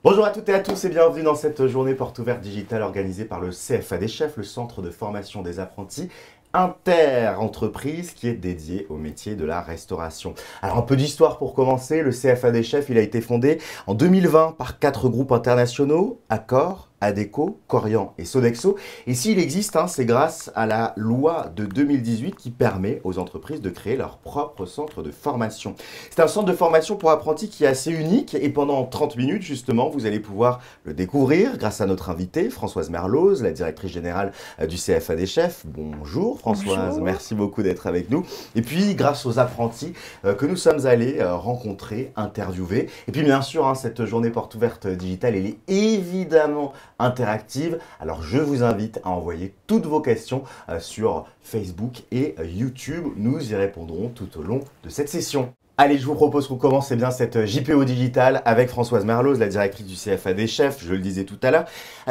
Bonjour à toutes et à tous et bienvenue dans cette journée porte ouverte digitale organisée par le CFA des chefs, le centre de formation des apprentis inter-entreprise qui est dédié au métier de la restauration. Alors un peu d'histoire pour commencer, le CFA des chefs il a été fondé en 2020 par 4 groupes internationaux, Accor, Adecco, Corian et Sodexo. Et s'il existe, c'est grâce à la loi de 2018 qui permet aux entreprises de créer leur propre centre de formation. C'est un centre de formation pour apprentis qui est assez unique et pendant 30 minutes justement, vous allez pouvoir le découvrir grâce à notre invitée Françoise Merloz, la directrice générale du CFA des chefs. Bonjour Françoise, Bonjour. merci beaucoup d'être avec nous. Et puis grâce aux apprentis que nous sommes allés rencontrer, interviewer. Et puis bien sûr, cette journée porte ouverte digitale, elle est évidemment interactive. Alors je vous invite à envoyer toutes vos questions sur Facebook et YouTube. Nous y répondrons tout au long de cette session. Allez, je vous propose qu'on commence cette JPO digitale avec Françoise Merloz, la directrice du CFA des chefs, je le disais tout à l'heure.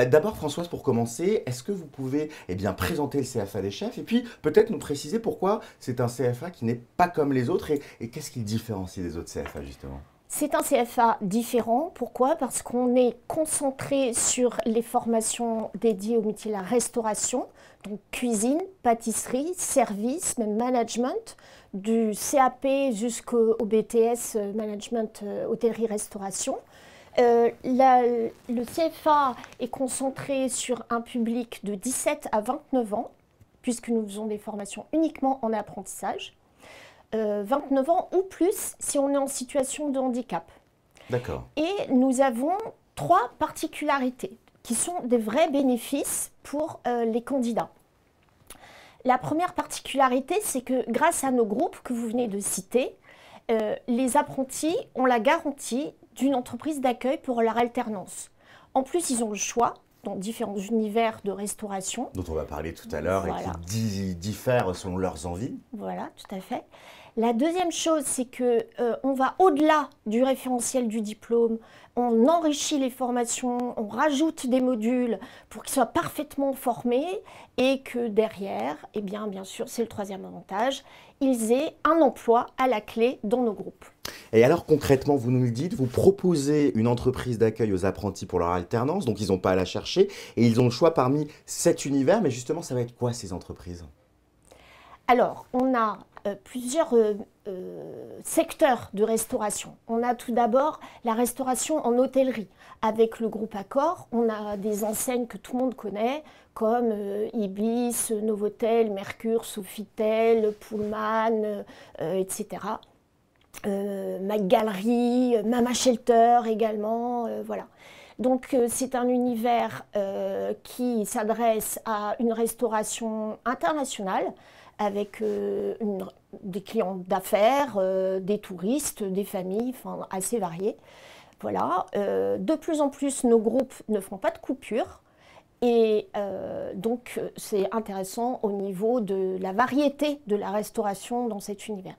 D'abord Françoise, pour commencer, est-ce que vous pouvez présenter le CFA des chefs et puis peut-être nous préciser pourquoi c'est un CFA qui n'est pas comme les autres et qu'est-ce qui le différencie des autres CFA justement? C'est un CFA différent. Pourquoi? Parce qu'on est concentré sur les formations dédiées au métier de la restauration, donc cuisine, pâtisserie, service, même management, du CAP jusqu'au BTS, management, hôtellerie-restauration. Le CFA est concentré sur un public de 17 à 29 ans, puisque nous faisons des formations uniquement en apprentissage. 29 ans ou plus si on est en situation de handicap. D'accord. Et nous avons 3 particularités qui sont des vrais bénéfices pour les candidats. La première particularité, c'est que grâce à nos groupes que vous venez de citer, les apprentis ont la garantie d'une entreprise d'accueil pour leur alternance. En plus, ils ont le choix dans différents univers de restauration. Dont on va parler tout à l'heure Voilà. et qui diffèrent selon leurs envies. Voilà, tout à fait. La deuxième chose, c'est que on va au-delà du référentiel du diplôme, on enrichit les formations, on rajoute des modules pour qu'ils soient parfaitement formés et que derrière, bien sûr, c'est le troisième avantage, ils aient un emploi à la clé dans nos groupes. Et alors concrètement, vous nous le dites, vous proposez une entreprise d'accueil aux apprentis pour leur alternance, donc ils n'ont pas à la chercher et ils ont le choix parmi 7 univers, mais justement, ça va être quoi ces entreprises? Alors, on a plusieurs secteurs de restauration. On a tout d'abord la restauration en hôtellerie. Avec le groupe Accor, on a des enseignes que tout le monde connaît, comme Ibis, Novotel, Mercure, Sofitel, Pullman, etc. McGallery, Mama Shelter également, voilà. Donc c'est un univers qui s'adresse à une restauration internationale avec des clients d'affaires, des touristes, des familles, enfin assez variés. Voilà. De plus en plus, nos groupes ne font pas de coupure. Et donc c'est intéressant au niveau de la variété de la restauration dans cet univers.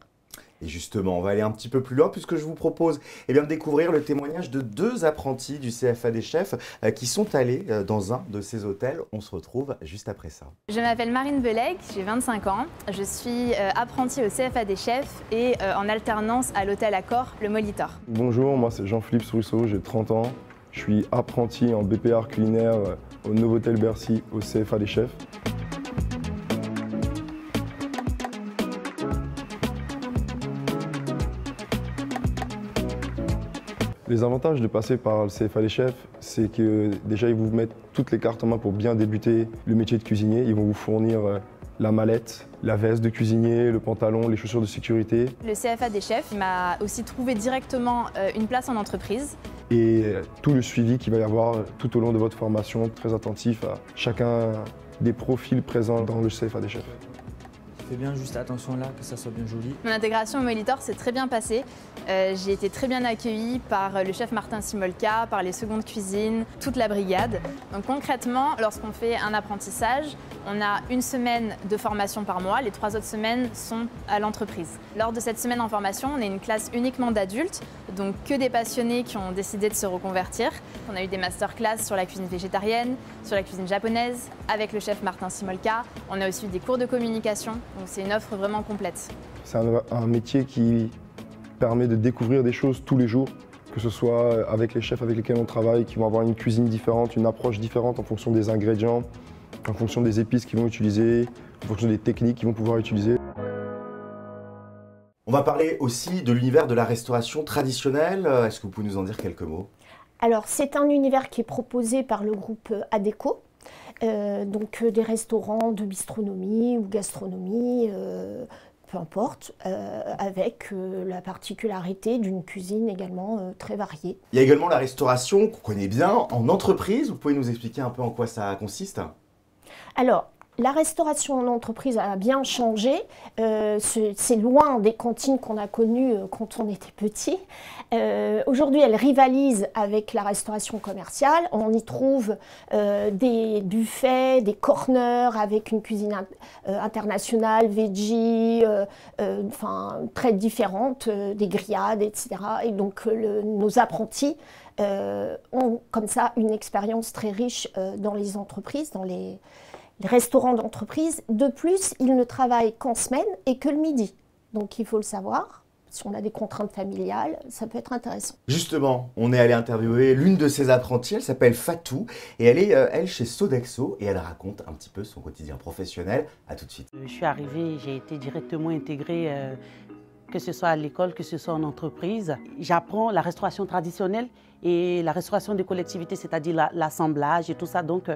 Et justement, on va aller un petit peu plus loin puisque je vous propose de découvrir le témoignage de 2 apprentis du CFA des chefs qui sont allés dans un de ces hôtels. On se retrouve juste après ça. Je m'appelle Marine Beleg, j'ai 25 ans. Je suis apprentie au CFA des chefs et en alternance à l'hôtel Accor, le Molitor. Bonjour, moi c'est Jean-Philippe Souriceau, j'ai 30 ans. Je suis apprenti en BPA culinaire au Novotel Bercy au CFA des chefs. Les avantages de passer par le CFA des chefs, c'est que déjà ils vous mettent toutes les cartes en main pour bien débuter le métier de cuisinier. Ils vont vous fournir la mallette, la veste de cuisinier, le pantalon, les chaussures de sécurité. Le CFA des chefs m'a aussi trouvé directement une place en entreprise. Et tout le suivi qu'il va y avoir tout au long de votre formation, très attentif à chacun des profils présents dans le CFA des chefs. Fais bien juste attention là, que ça soit bien joli. Mon intégration au Molitor s'est très bien passée. J'ai été très bien accueillie par le chef Martin Simolka, par les secondes cuisines, toute la brigade. Donc concrètement, lorsqu'on fait un apprentissage, on a une semaine de formation par mois, les 3 autres semaines sont à l'entreprise. Lors de cette semaine en formation, on est une classe uniquement d'adultes, donc que des passionnés qui ont décidé de se reconvertir. On a eu des masterclass sur la cuisine végétarienne, sur la cuisine japonaise, avec le chef Martin Simolka. On a aussi eu des cours de communication, donc c'est une offre vraiment complète. C'est un métier qui permet de découvrir des choses tous les jours, que que ce soit avec les chefs avec lesquels on travaille, qui vont avoir une cuisine différente, une approche différente en fonction des ingrédients, en fonction des épices qu'ils vont utiliser, en fonction des techniques qu'ils vont pouvoir utiliser. On va parler aussi de l'univers de la restauration traditionnelle. Est-ce que vous pouvez nous en dire quelques mots? Alors, c'est un univers qui est proposé par le groupe Adéco, donc des restaurants de bistronomie ou gastronomie, peu importe, avec la particularité d'une cuisine également très variée. Il y a également la restauration qu'on connaît bien en entreprise. Vous pouvez nous expliquer un peu en quoi ça consiste? Alors, la restauration en entreprise a bien changé. C'est loin des cantines qu'on a connues quand on était petit. Aujourd'hui, elle rivalise avec la restauration commerciale. On y trouve des buffets, des corners avec une cuisine internationale, veggie, enfin, très différente, des grillades, etc. Et donc, nos apprentis ont comme ça une expérience très riche dans les entreprises, dans les restaurants d'entreprise. De plus, ils ne travaillent qu'en semaine et que le midi. Donc il faut le savoir, si on a des contraintes familiales, ça peut être intéressant. Justement, on est allé interviewer l'une de ses apprenties, elle s'appelle Fatou, et elle est, elle, chez Sodexo, et elle raconte un petit peu son quotidien professionnel. À tout de suite. Je suis arrivée, j'ai été directement intégrée, que ce soit à l'école, que ce soit en entreprise. J'apprends la restauration traditionnelle et la restauration des collectivités, c'est-à-dire l'assemblage et tout ça. Donc,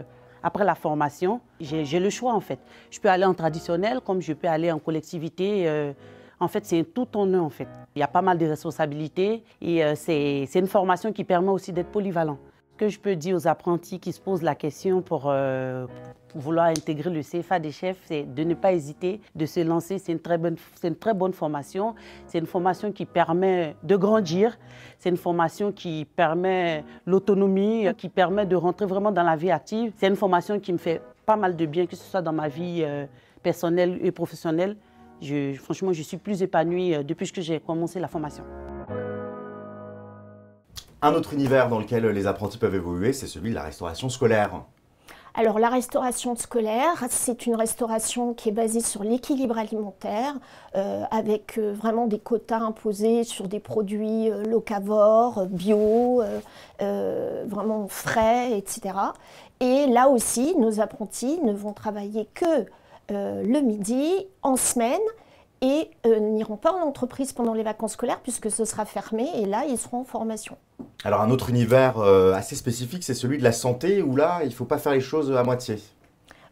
après la formation, j'ai le choix en fait. Je peux aller en traditionnel comme je peux aller en collectivité. En fait, c'est tout en un en fait. Il y a pas mal de responsabilités et c'est une formation qui permet aussi d'être polyvalent. Ce que je peux dire aux apprentis qui se posent la question pour vouloir intégrer le CFA des chefs, c'est de ne pas hésiter, de se lancer. C'est une très bonne formation. C'est une formation qui permet de grandir. C'est une formation qui permet l'autonomie, qui permet de rentrer vraiment dans la vie active. C'est une formation qui me fait pas mal de bien, que ce soit dans ma vie personnelle et professionnelle. Franchement, je suis plus épanouie depuis que j'ai commencé la formation. Un autre univers dans lequel les apprentis peuvent évoluer, c'est celui de la restauration scolaire. Alors la restauration scolaire, c'est une restauration qui est basée sur l'équilibre alimentaire, avec vraiment des quotas imposés sur des produits locavores, bio, vraiment frais, etc. Et là aussi, nos apprentis ne vont travailler que le midi, en semaine, et n'iront pas en entreprise pendant les vacances scolaires puisque ce sera fermé et là, ils seront en formation. Alors un autre univers assez spécifique, c'est celui de la santé où là, il ne faut pas faire les choses à moitié.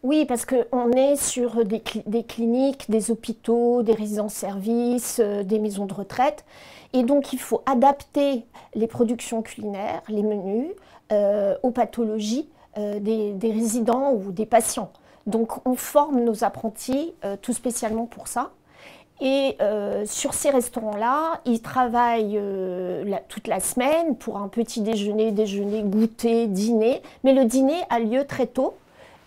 Oui, parce qu'on est sur des cliniques, des hôpitaux, des résidences-services, des maisons de retraite. Et donc, il faut adapter les productions culinaires, les menus, aux pathologies des résidents ou des patients. Donc, on forme nos apprentis tout spécialement pour ça. Et sur ces restaurants-là, ils travaillent toute la semaine pour un petit déjeuner, goûter, dîner. Mais le dîner a lieu très tôt.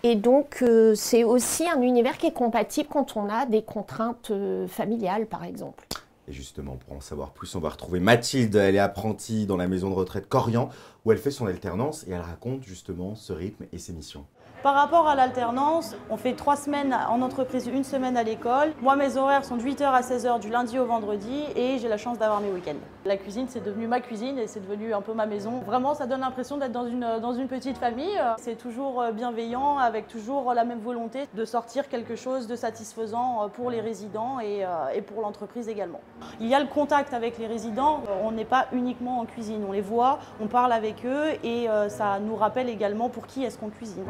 Et donc, c'est aussi un univers qui est compatible quand on a des contraintes familiales, par exemple. Et justement, pour en savoir plus, on va retrouver Mathilde. Elle est apprentie dans la maison de retraite Corian, où elle fait son alternance et elle raconte justement ce rythme et ses missions. Par rapport à l'alternance, on fait 3 semaines en entreprise, 1 semaine à l'école. Moi, mes horaires sont de 8h à 16h du lundi au vendredi et j'ai la chance d'avoir mes week-ends. La cuisine, c'est devenu ma cuisine et c'est devenu un peu ma maison. Vraiment, ça donne l'impression d'être dans une petite famille. C'est toujours bienveillant, avec toujours la même volonté de sortir quelque chose de satisfaisant pour les résidents et pour l'entreprise également. Il y a le contact avec les résidents. On n'est pas uniquement en cuisine. On les voit, on parle avec eux et ça nous rappelle également pour qui est-ce qu'on cuisine.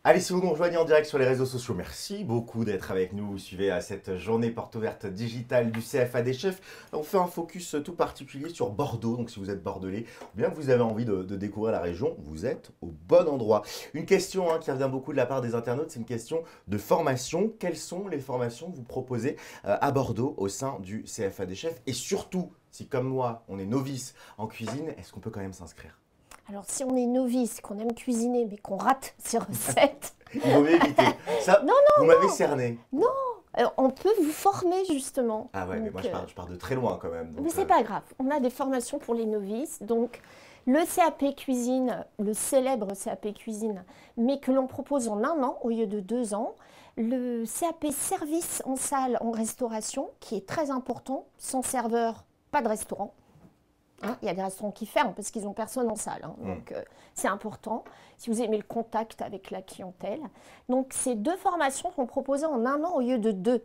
Allez, si vous nous rejoignez en direct sur les réseaux sociaux, merci beaucoup d'être avec nous. Vous suivez cette journée porte ouverte digitale du CFA des chefs. On fait un focus tout particulier sur Bordeaux. Donc si vous êtes bordelais ou bien que vous avez envie de découvrir la région, vous êtes au bon endroit. Une question qui revient beaucoup de la part des internautes, c'est une question de formation. Quelles sont les formations que vous proposez à Bordeaux au sein du CFA des chefs? Et surtout, si comme moi, on est novice en cuisine, est-ce qu'on peut quand même s'inscrire? Alors, si on est novice, qu'on aime cuisiner, mais qu'on rate ses recettes... Il vaut mieux éviter. Ça, vous m'avez cerné. Non, on peut vous former, justement. Ah ouais, donc, mais moi, je pars de très loin, quand même. Donc, mais c'est pas grave. On a des formations pour les novices. Donc, le CAP Cuisine, le célèbre CAP Cuisine, mais que l'on propose en 1 an au lieu de 2 ans. Le CAP Service en salle, en restauration, qui est très important. Sans serveur, pas de restaurant. Hein, il y a des restaurants qui ferment parce qu'ils n'ont personne en salle. Hein, donc, c'est important. Si vous aimez le contact avec la clientèle. Donc, ces 2 formations sont proposées en 1 an au lieu de 2.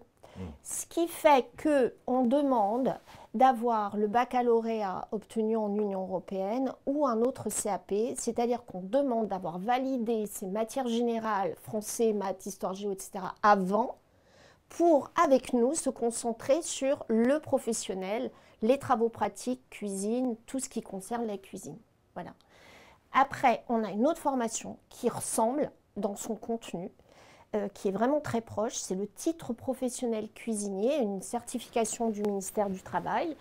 Ce qui fait qu'on demande d'avoir le baccalauréat obtenu en Union européenne ou un autre CAP, c'est-à-dire qu'on demande d'avoir validé ces matières générales, français, maths, histoire, géo, etc. avant, pour, avec nous, se concentrer sur le professionnel, les travaux pratiques, cuisine, tout ce qui concerne la cuisine. Voilà. Après, on a une autre formation qui ressemble dans son contenu, qui est vraiment très proche, c'est le titre professionnel cuisinier, une certification du ministère du Travail.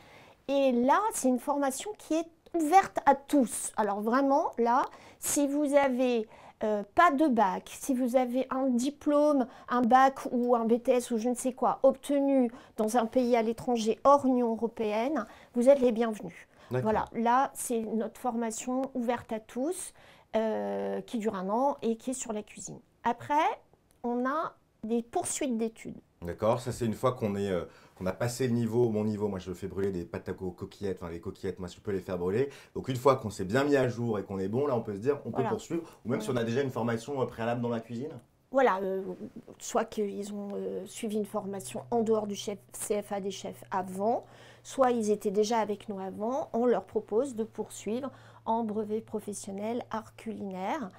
Et là, c'est une formation qui est ouverte à tous. Alors vraiment, là, si vous avez pas de bac, si vous avez un diplôme, un bac ou un BTS ou je ne sais quoi, obtenu dans un pays à l'étranger hors Union européenne, vous êtes les bienvenus. Voilà, là, c'est notre formation ouverte à tous, qui dure 1 an et qui est sur la cuisine. Après, on a des poursuites d'études. D'accord, ça c'est une fois qu'on a passé le niveau, mon niveau, moi je fais brûler des pâtes à coquillettes, enfin les coquillettes, moi je peux les faire brûler. Donc une fois qu'on s'est bien mis à jour et qu'on est bon, là on peut se dire, on peut poursuivre, ou même si on a déjà une formation préalable dans la cuisine. Voilà, soit qu'ils ont suivi une formation en dehors du CFA des chefs avant, soit ils étaient déjà avec nous avant, on leur propose de poursuivre en brevet professionnel art culinaire.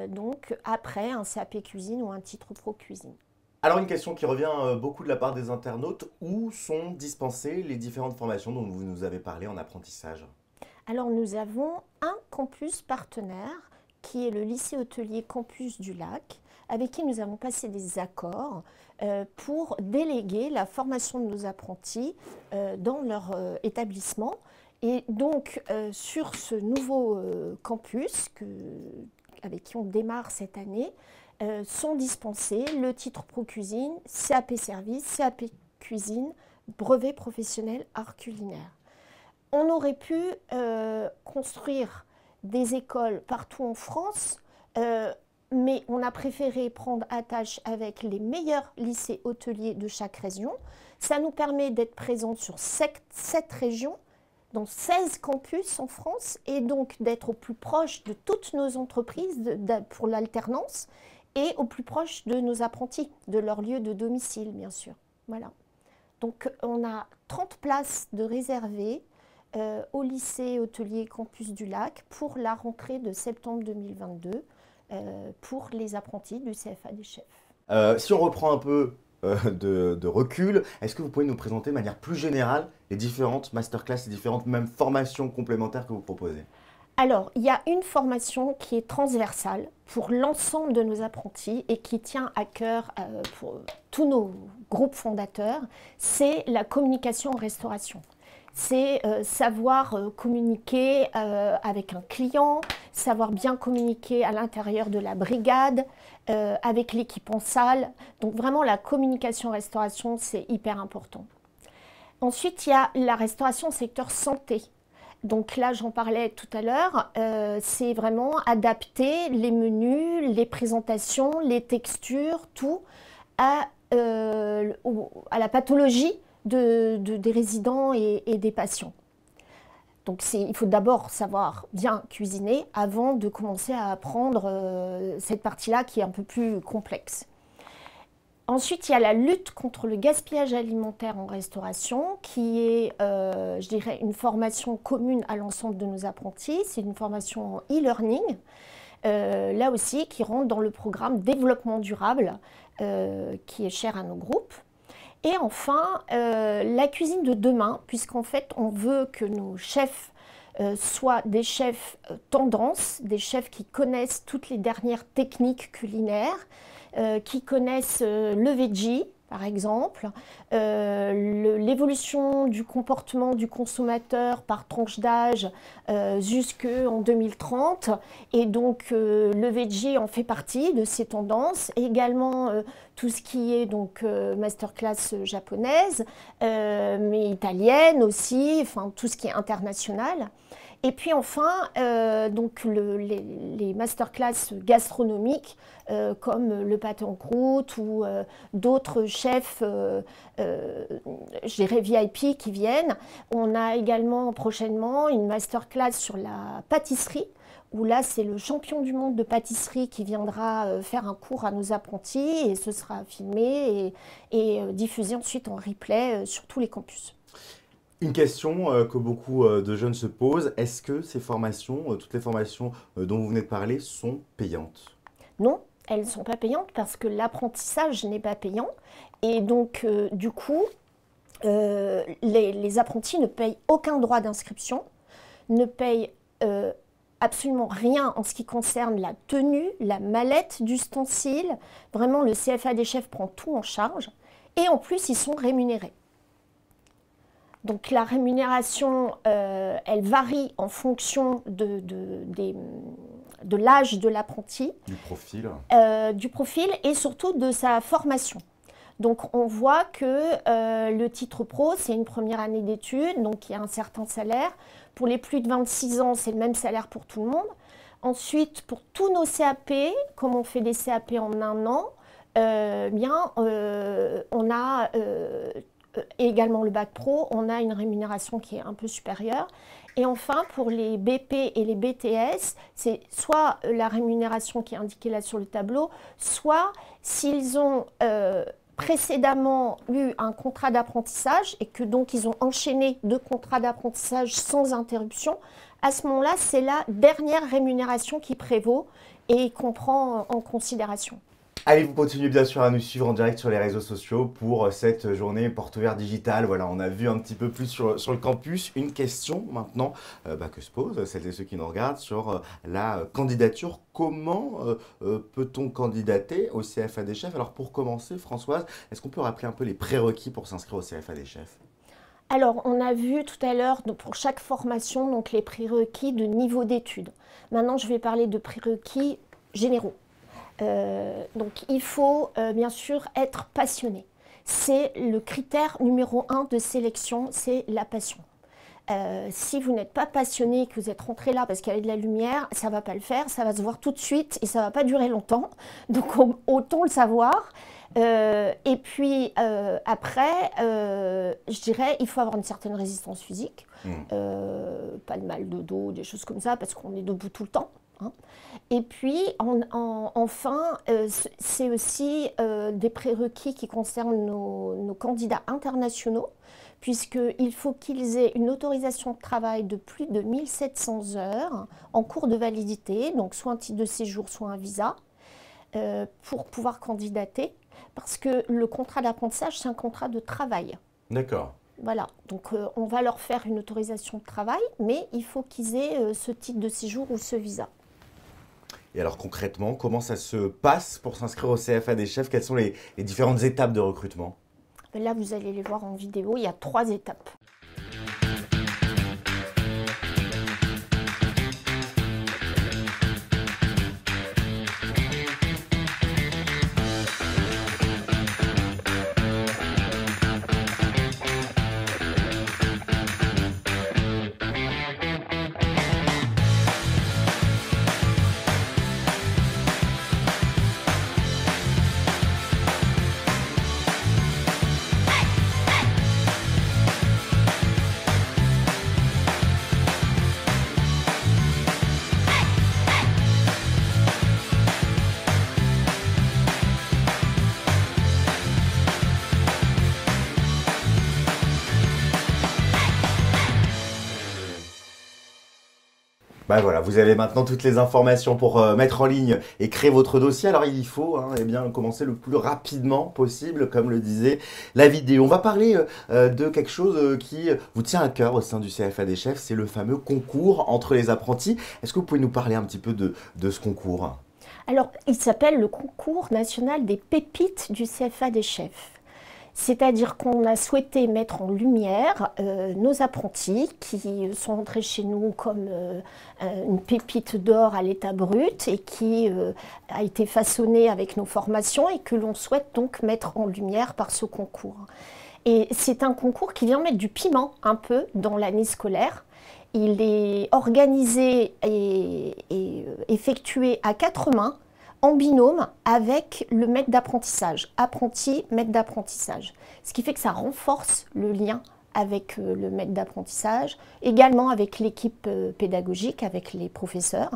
Donc après un CAP cuisine ou un titre pro cuisine. Alors une question qui revient beaucoup de la part des internautes, où sont dispensées les différentes formations dont vous nous avez parlé en apprentissage? Alors nous avons un campus partenaire qui est le lycée hôtelier Campus du Lac, avec qui nous avons passé des accords pour déléguer la formation de nos apprentis dans leur établissement. Et donc sur ce nouveau campus avec qui on démarre cette année, sont dispensés le titre pro cuisine, CAP service, CAP cuisine, brevet professionnel art culinaire. On aurait pu construire des écoles partout en France, mais on a préféré prendre attache avec les meilleurs lycées hôteliers de chaque région. Ça nous permet d'être présents sur 7 régions, dans 16 campus en France, et donc d'être au plus proche de toutes nos entreprises pour l'alternance et au plus proche de nos apprentis, de leur lieu de domicile, bien sûr. Voilà. Donc, on a 30 places de réservées au lycée hôtelier Campus du Lac pour la rentrée de septembre 2022 pour les apprentis du CFA des chefs. Si on reprend un peu de recul, est-ce que vous pouvez nous présenter de manière plus générale les différentes masterclass, les différentes même formations complémentaires que vous proposez? Alors, il y a une formation qui est transversale pour l'ensemble de nos apprentis et qui tient à cœur pour tous nos groupes fondateurs, c'est la communication en restauration. C'est savoir communiquer avec un client, savoir bien communiquer à l'intérieur de la brigade, avec l'équipe en salle. Donc vraiment, la communication restauration, c'est hyper important. Ensuite, il y a la restauration secteur santé. Donc là, j'en parlais tout à l'heure, c'est vraiment adapter les menus, les présentations, les textures, tout à la pathologie des résidents et des patients. Donc il faut d'abord savoir bien cuisiner avant de commencer à apprendre cette partie-là qui est un peu plus complexe. Ensuite, il y a la lutte contre le gaspillage alimentaire en restauration qui est, je dirais, une formation commune à l'ensemble de nos apprentis. C'est une formation en e-learning, là aussi, qui rentre dans le programme développement durable qui est cher à nos groupes. Et enfin, la cuisine de demain, puisqu'en fait, on veut que nos chefs soient des chefs tendance, des chefs qui connaissent toutes les dernières techniques culinaires, qui connaissent le veggie, par exemple, l'évolution du comportement du consommateur par tranche d'âge jusqu'en 2030. Et donc, le veggie en fait partie de ces tendances. Et également, tout ce qui est donc masterclass japonaise, mais italienne aussi, enfin tout ce qui est international. Et puis enfin, donc les masterclass gastronomiques comme le pâté en croûte ou d'autres chefs, je dirais VIP qui viennent. On a également prochainement une masterclass sur la pâtisserie, où là c'est le champion du monde de pâtisserie qui viendra faire un cours à nos apprentis et ce sera filmé et diffusé ensuite en replay sur tous les campus. Une question que beaucoup de jeunes se posent, est-ce que ces formations, toutes les formations dont vous venez de parler, sont payantes? Non, elles ne sont pas payantes parce que l'apprentissage n'est pas payant. Et donc, du coup, les apprentis ne payent aucun droit d'inscription, ne payent absolument rien en ce qui concerne la tenue, la mallette d'ustensiles. Vraiment, le CFA des chefs prend tout en charge. Et en plus, ils sont rémunérés. Donc la rémunération, elle varie en fonction de l'âge de l'apprenti. Du profil et surtout de sa formation. Donc on voit que le titre pro, c'est une première année d'études, donc il y a un certain salaire. Pour les plus de 26 ans, c'est le même salaire pour tout le monde. Ensuite, pour tous nos CAP, comme on fait des CAP en un an, on a... et également le bac pro, on a une rémunération qui est un peu supérieure. Et enfin, pour les BP et les BTS, c'est soit la rémunération qui est indiquée là sur le tableau, soit s'ils ont précédemment eu un contrat d'apprentissage et que donc ils ont enchaîné 2 contrats d'apprentissage sans interruption, à ce moment-là, c'est la dernière rémunération qui prévaut et qu'on prend en considération. Allez, vous continuez bien sûr à nous suivre en direct sur les réseaux sociaux pour cette journée Portes Ouvertes Digitale. Voilà, on a vu un petit peu plus sur le campus. Une question maintenant que se posent celles et ceux qui nous regardent sur la candidature. Comment peut-on candidater au CFA des chefs? Alors pour commencer, Françoise, est-ce qu'on peut rappeler un peu les prérequis pour s'inscrire au CFA des chefs? Alors, on a vu tout à l'heure pour chaque formation donc, les prérequis de niveau d'études. Maintenant, je vais parler de prérequis généraux. Donc il faut bien sûr être passionné. C'est le critère numéro 1 de sélection, c'est la passion. Si vous n'êtes pas passionné, que vous êtes rentré là parce qu'il y avait de la lumière, ça ne va pas le faire, ça va se voir tout de suite et ça ne va pas durer longtemps. Donc autant le savoir. Et puis après, je dirais, il faut avoir une certaine résistance physique. Pas de mal de dos, des choses comme ça, parce qu'on est debout tout le temps. Et puis, enfin, c'est aussi des prérequis qui concernent nos candidats internationaux, puisqu'il faut qu'ils aient une autorisation de travail de plus de 1700 heures en cours de validité, donc soit un titre de séjour, soit un visa, pour pouvoir candidater, parce que le contrat d'apprentissage, c'est un contrat de travail. D'accord. Voilà, donc on va leur faire une autorisation de travail, mais il faut qu'ils aient ce titre de séjour ou ce visa. Et alors concrètement, comment ça se passe pour s'inscrire au CFA des chefs? Quelles sont les différentes étapes de recrutement? Là, vous allez les voir en vidéo, il y a 3 étapes. Bah voilà, vous avez maintenant toutes les informations pour mettre en ligne et créer votre dossier. Alors il faut eh bien, commencer le plus rapidement possible, comme le disait la vidéo. On va parler de quelque chose qui vous tient à cœur au sein du CFA des chefs, c'est le fameux concours entre les apprentis. Est-ce que vous pouvez nous parler un petit peu de ce concours? Alors, il s'appelle le concours national des pépites du CFA des chefs. C'est-à-dire qu'on a souhaité mettre en lumière nos apprentis qui sont entrés chez nous comme une pépite d'or à l'état brut et qui a été façonnée avec nos formations et que l'on souhaite donc mettre en lumière par ce concours. Et c'est un concours qui vient mettre du piment un peu dans l'année scolaire. Il est organisé et effectué à 4 mains, en binôme avec le maître d'apprentissage, apprenti, maître d'apprentissage. Ce qui fait que ça renforce le lien avec le maître d'apprentissage, également avec l'équipe pédagogique, avec les professeurs.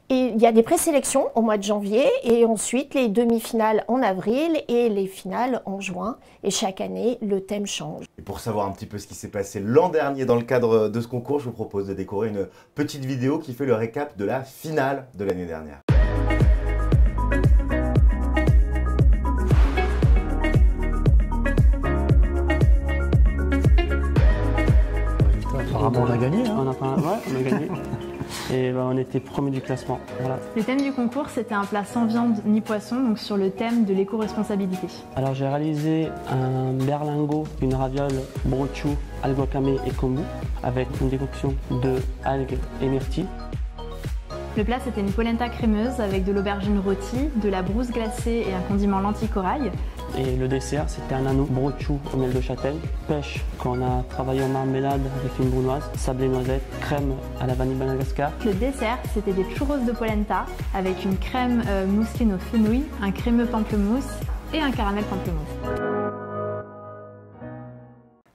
Et il y a des présélections au mois de janvier et ensuite les demi-finales en avril et les finales en juin. Et chaque année, le thème change. Et pour savoir un petit peu ce qui s'est passé l'an dernier dans le cadre de ce concours, je vous propose de découvrir une petite vidéo qui fait le récap de la finale de l'année dernière. Apparemment, on a gagné. Hein. On a gagné. Et ben, on était premier du classement. Voilà. Le thème du concours, c'était un plat sans viande ni poisson, donc sur le thème de l'éco-responsabilité. Alors j'ai réalisé un berlingot, une raviole brochu, algue wakame et kombu, avec une décoction de algues et myrtilles. Le plat, c'était une polenta crémeuse avec de l'aubergine rôtie, de la brousse glacée et un condiment lentilles corail. Et le dessert, c'était un anneau brochu au miel de châtaigne, pêche qu'on a travaillé en marmelade avec une brunoise, sablé noisette, crème à la vanille Madagascar. Le dessert, c'était des churros de polenta avec une crème mousseline au fenouil, un crémeux pamplemousse et un caramel pamplemousse.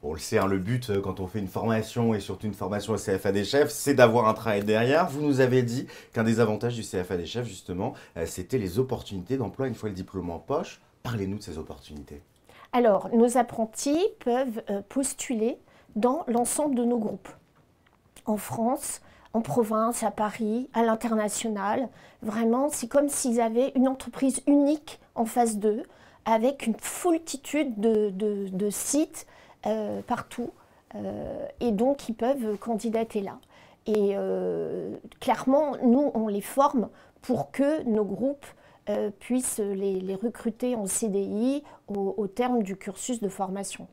On le sait, hein, le but quand on fait une formation et surtout une formation au CFA des chefs, c'est d'avoir un travail derrière. Vous nous avez dit qu'un des avantages du CFA des chefs, justement, c'était les opportunités d'emploi une fois le diplôme en poche. Parlez-nous de ces opportunités. Alors, nos apprentis peuvent postuler dans l'ensemble de nos groupes. En France, en province, à Paris, à l'international. Vraiment, c'est comme s'ils avaient une entreprise unique en face d'eux, avec une foultitude de sites partout. Et donc, ils peuvent candidater là. Et clairement, nous, on les forme pour que nos groupes puissent les recruter en CDI au terme du cursus de formation.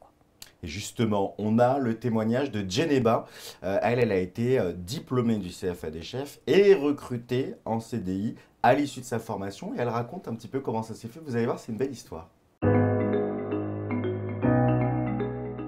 Et justement, on a le témoignage de Djeneba. Elle a été diplômée du CFA des chefs et recrutée en CDI à l'issue de sa formation. Et elle raconte un petit peu comment ça s'est fait. Vous allez voir, c'est une belle histoire.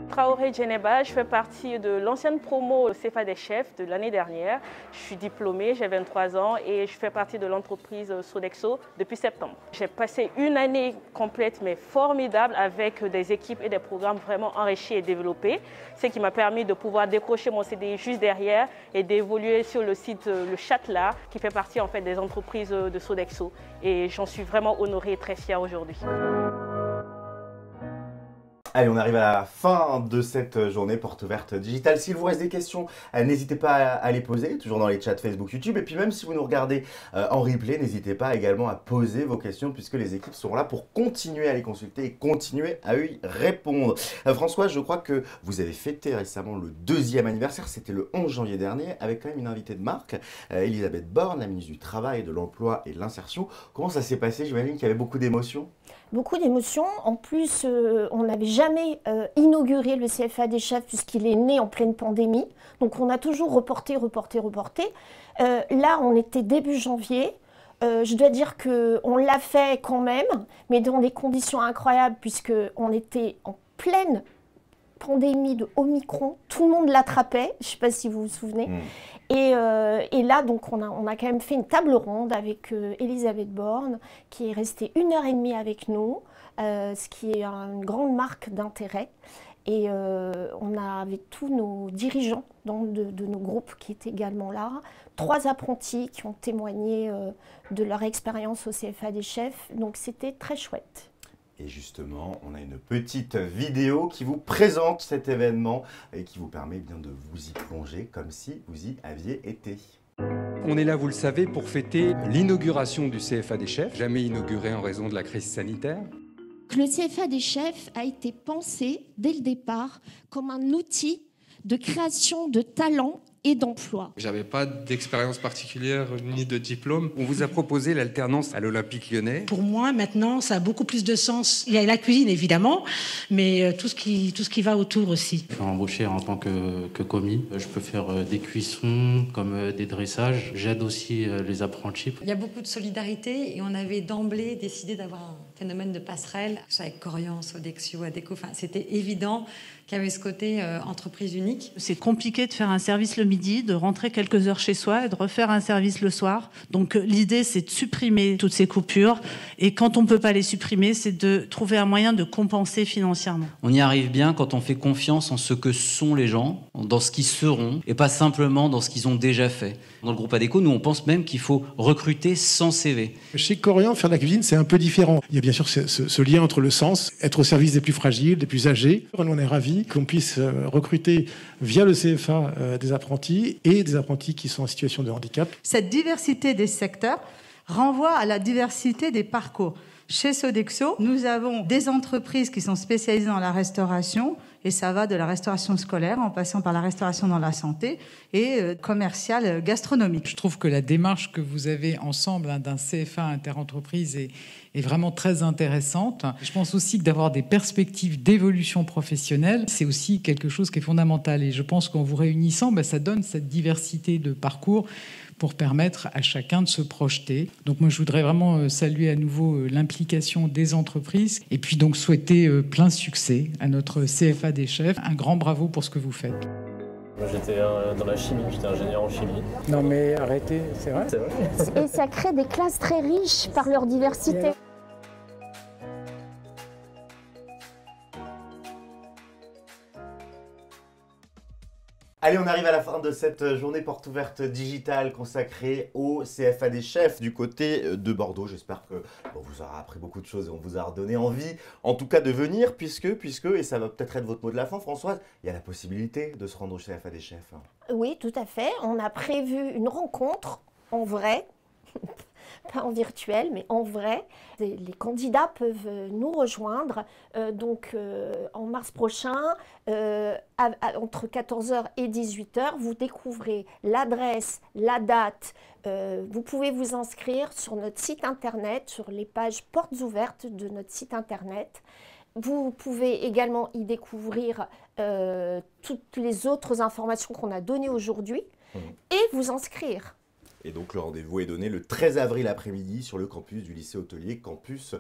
Traoré Djeneba, je fais partie de l'ancienne promo CFA des chefs de l'année dernière. Je suis diplômée, j'ai 23 ans et je fais partie de l'entreprise Sodexo depuis septembre. J'ai passé une année complète mais formidable avec des équipes et des programmes vraiment enrichis et développés. Ce qui m'a permis de pouvoir décrocher mon CDI juste derrière et d'évoluer sur le site Le Châtelat qui fait partie en fait des entreprises de Sodexo. Et j'en suis vraiment honorée et très fière aujourd'hui. Allez, on arrive à la fin de cette journée porte ouverte digitale. S'il vous reste des questions, n'hésitez pas à les poser, toujours dans les chats Facebook, YouTube. Et puis même si vous nous regardez en replay, n'hésitez pas également à poser vos questions puisque les équipes seront là pour continuer à les consulter et continuer à y répondre. François, je crois que vous avez fêté récemment le 2e anniversaire, c'était le 11 janvier dernier, avec quand même une invitée de marque, Elisabeth Borne, la ministre du Travail, de l'Emploi et de l'Insertion. Comment ça s'est passé? J'imagine qu'il y avait beaucoup d'émotions. Beaucoup d'émotions. En plus, on n'avait jamais inauguré le CFA des chefs puisqu'il est né en pleine pandémie. Donc, on a toujours reporté. Là, on était début janvier. Je dois dire qu'on l'a fait quand même, mais dans des conditions incroyables puisqu'on était en pleine pandémie de Omicron. Tout le monde l'attrapait. Je ne sais pas si vous vous souvenez. Et là, donc, on a quand même fait une table ronde avec Elisabeth Borne, qui est restée 1h30 avec nous, ce qui est une grande marque d'intérêt. Et on a avec tous nos dirigeants de nos groupes qui étaient également là, 3 apprentis qui ont témoigné de leur expérience au CFA des chefs. Donc, c'était très chouette. Et justement, on a une petite vidéo qui vous présente cet événement et qui vous permet bien de vous y plonger comme si vous y aviez été. On est là, vous le savez, pour fêter l'inauguration du CFA des chefs, jamais inauguré en raison de la crise sanitaire. Le CFA des chefs a été pensé dès le départ comme un outil de création de talents et d'emploi. J'avais pas d'expérience particulière ni de diplôme. On vous a proposé l'alternance à l'Olympique Lyonnais. Pour moi, maintenant, ça a beaucoup plus de sens. Il y a la cuisine, évidemment, mais tout ce qui va autour aussi. Je suis embauché en tant que commis. Je peux faire des cuissons, comme des dressages. J'aide aussi les apprentis. Il y a beaucoup de solidarité et on avait d'emblée décidé d'avoir un phénomène de passerelle, que ce soit avec Corian, Sodexo, Adecco, enfin, c'était évident qu'il y avait ce côté entreprise unique. C'est compliqué de faire un service le midi, de rentrer quelques heures chez soi et de refaire un service le soir. Donc l'idée, c'est de supprimer toutes ces coupures. Et quand on ne peut pas les supprimer, c'est de trouver un moyen de compenser financièrement. On y arrive bien quand on fait confiance en ce que sont les gens, dans ce qu'ils seront, et pas simplement dans ce qu'ils ont déjà fait. Dans le groupe Adecco, nous, on pense même qu'il faut recruter sans CV. Chez Corian, faire de la cuisine, c'est un peu différent. Il y a bien sûr ce lien entre le sens, être au service des plus fragiles, des plus âgés. Nous, on est ravis qu'on puisse recruter via le CFA des apprentis et des apprentis qui sont en situation de handicap. Cette diversité des secteurs renvoie à la diversité des parcours. Chez Sodexo, nous avons des entreprises qui sont spécialisées dans la restauration, et ça va de la restauration scolaire en passant par la restauration dans la santé et commerciale gastronomique. Je trouve que la démarche que vous avez ensemble d'un CFA interentreprise est vraiment très intéressante. Je pense aussi que d'avoir des perspectives d'évolution professionnelle, c'est aussi quelque chose qui est fondamental. Et je pense qu'en vous réunissant, ça donne cette diversité de parcours pour permettre à chacun de se projeter. Donc moi, je voudrais vraiment saluer à nouveau l'implication des entreprises et puis donc souhaiter plein succès à notre CFA des chefs. Un grand bravo pour ce que vous faites. Moi, j'étais dans la chimie, j'étais ingénieur en chimie. Non mais arrêtez, c'est vrai. C'est vrai. Et ça crée des classes très riches par leur diversité. Allez, on arrive à la fin de cette journée porte ouverte digitale consacrée au CFA des chefs du côté de Bordeaux. J'espère que vous aurez appris beaucoup de choses et on vous a redonné envie, en tout cas, de venir, puisque, et ça va peut-être être votre mot de la fin, Françoise, il y a la possibilité de se rendre au CFA des chefs. Oui, tout à fait. On a prévu une rencontre en vrai. Pas en virtuel, mais en vrai. Les candidats peuvent nous rejoindre en mars prochain, entre 14h et 18h. Vous découvrez l'adresse, la date. Vous pouvez vous inscrire sur notre site internet, sur les pages portes ouvertes de notre site internet. Vous pouvez également y découvrir toutes les autres informations qu'on a données aujourd'hui et vous inscrire. Et donc le rendez-vous est donné le 13 avril après-midi sur le campus du lycée hôtelier Campus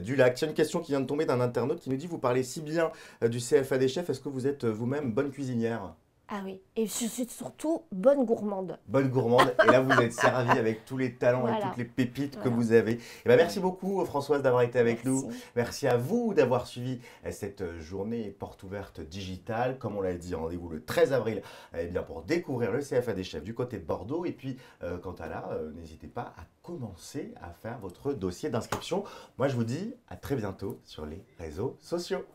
du Lac. Il y a une question qui vient de tomber d'un internaute qui nous dit: vous parlez si bien du CFA des chefs, est-ce que vous êtes vous-même bonne cuisinière ? Ah oui, et je suis surtout bonne gourmande. Bonne gourmande, et là vous êtes servie avec tous les talents et toutes les pépites que vous avez. Et merci beaucoup Françoise d'avoir été avec nous. Merci à vous d'avoir suivi cette journée porte ouverte digitale. Comme on l'a dit, rendez-vous le 13 avril pour découvrir le CFA des chefs du côté de Bordeaux. Et puis quant à là, n'hésitez pas à commencer à faire votre dossier d'inscription. Moi je vous dis à très bientôt sur les réseaux sociaux.